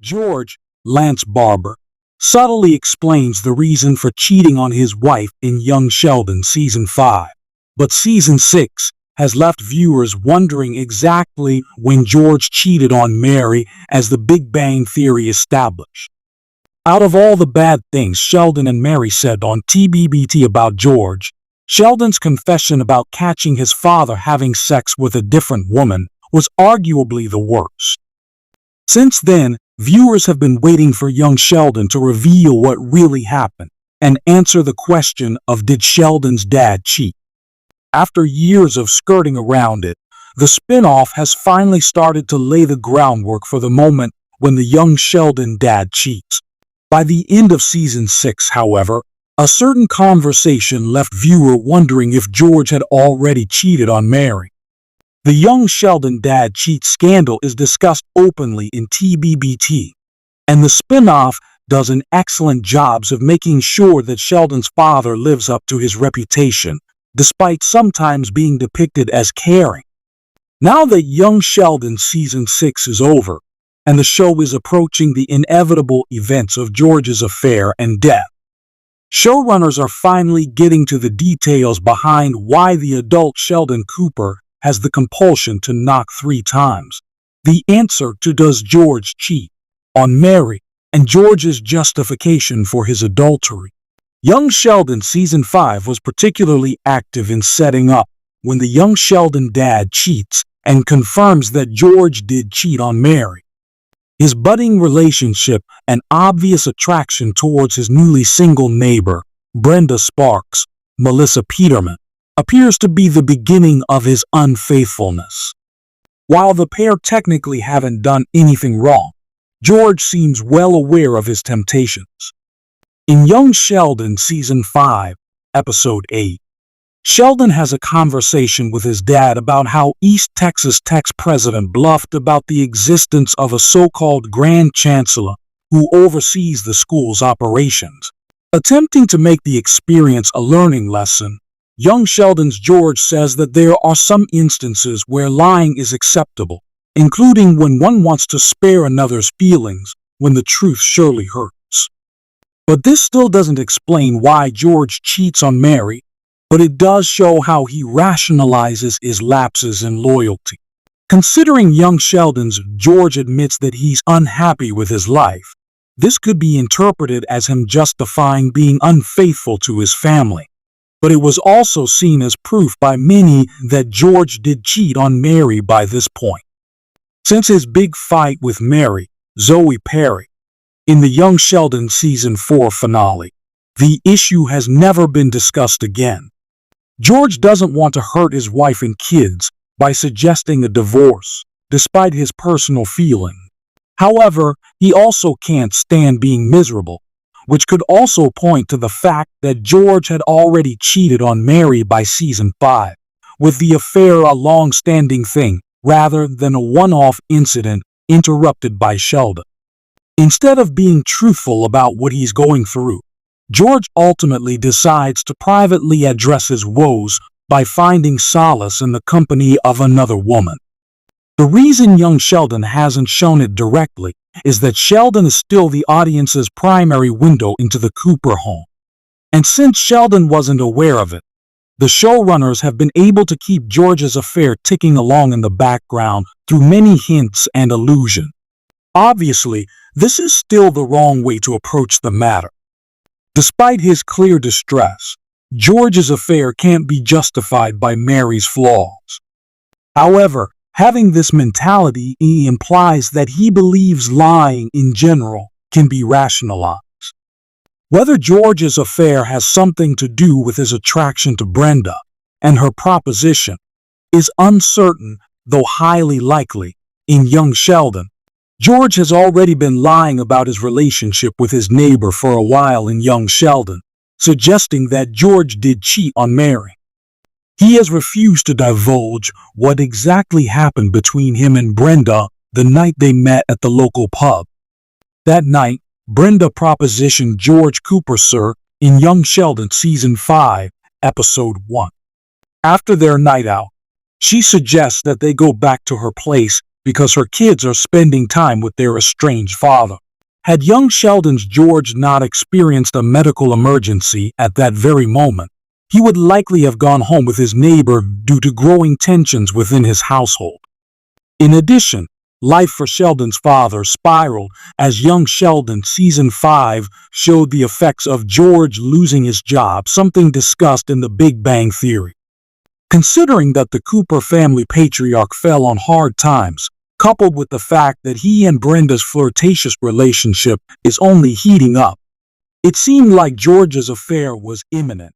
George, Lance Barber, subtly explains the reason for cheating on his wife in Young Sheldon Season 5, but Season 6 has left viewers wondering exactly when George cheated on Mary, as the Big Bang Theory established. Out of all the bad things Sheldon and Mary said on TBBT about George, Sheldon's confession about catching his father having sex with a different woman was arguably the worst. Since then, viewers have been waiting for young Sheldon to reveal what really happened and answer the question of, did Sheldon's dad cheat? After years of skirting around it, the spin-off has finally started to lay the groundwork for the moment when the young Sheldon dad cheats. By the end of Season 6, however, a certain conversation left viewer wondering if George had already cheated on Mary. The young Sheldon dad cheat scandal is discussed openly in TBBT, and the spin-off does an excellent job of making sure that Sheldon's father lives up to his reputation, despite sometimes being depicted as caring. Now that Young Sheldon Season 6 is over, and the show is approaching the inevitable events of George's affair and death, showrunners are finally getting to the details behind why the adult Sheldon Cooper has the compulsion to knock 3 times. The answer to does George cheat on Mary and George's justification for his adultery. Young Sheldon Season 5 was particularly active in setting up when the young Sheldon dad cheats and confirms that George did cheat on Mary. His budding relationship and obvious attraction towards his newly single neighbor, Brenda Sparks, Melissa Peterman, appears to be the beginning of his unfaithfulness. While the pair technically haven't done anything wrong, George seems well aware of his temptations. In Young Sheldon Season 5, Episode 8, Sheldon has a conversation with his dad about how East Texas Tech's president bluffed about the existence of a so-called Grand Chancellor who oversees the school's operations. Attempting to make the experience a learning lesson, young Sheldon's George says that there are some instances where lying is acceptable, including when one wants to spare another's feelings when the truth surely hurts. But this still doesn't explain why George cheats on Mary, but it does show how he rationalizes his lapses in loyalty. Considering young Sheldon's George admits that he's unhappy with his life, this could be interpreted as him justifying being unfaithful to his family. But it was also seen as proof by many that George did cheat on Mary by this point. Since his big fight with Mary, Zoe Perry, in the Young Sheldon Season 4 finale, the issue has never been discussed again. George doesn't want to hurt his wife and kids by suggesting a divorce, despite his personal feeling. However, he also can't stand being miserable, which could also point to the fact that George had already cheated on Mary by Season 5, with the affair a long-standing thing rather than a one-off incident interrupted by Sheldon. Instead of being truthful about what he's going through, George ultimately decides to privately address his woes by finding solace in the company of another woman. The reason young Sheldon hasn't shown it directly is that Sheldon is still the audience's primary window into the Cooper home. And since Sheldon wasn't aware of it, the showrunners have been able to keep George's affair ticking along in the background through many hints and allusions. Obviously, this is still the wrong way to approach the matter. Despite his clear distress, George's affair can't be justified by Mary's flaws. However, having this mentality implies that he believes lying in general can be rationalized. Whether George's affair has something to do with his attraction to Brenda and her proposition is uncertain, though highly likely. In Young Sheldon, George has already been lying about his relationship with his neighbor for a while in Young Sheldon, suggesting that George did cheat on Mary. He has refused to divulge what exactly happened between him and Brenda the night they met at the local pub. That night, Brenda propositioned George Cooper Sr. in Young Sheldon Season 5, Episode 1. After their night out, she suggests that they go back to her place because her kids are spending time with their estranged father. Had young Sheldon's George not experienced a medical emergency at that very moment, he would likely have gone home with his neighbor due to growing tensions within his household. In addition, life for Sheldon's father spiraled as young Sheldon season 5 showed the effects of George losing his job, something discussed in The Big Bang Theory. Considering that the Cooper family patriarch fell on hard times, coupled with the fact that he and Brenda's flirtatious relationship is only heating up, it seemed like George's affair was imminent.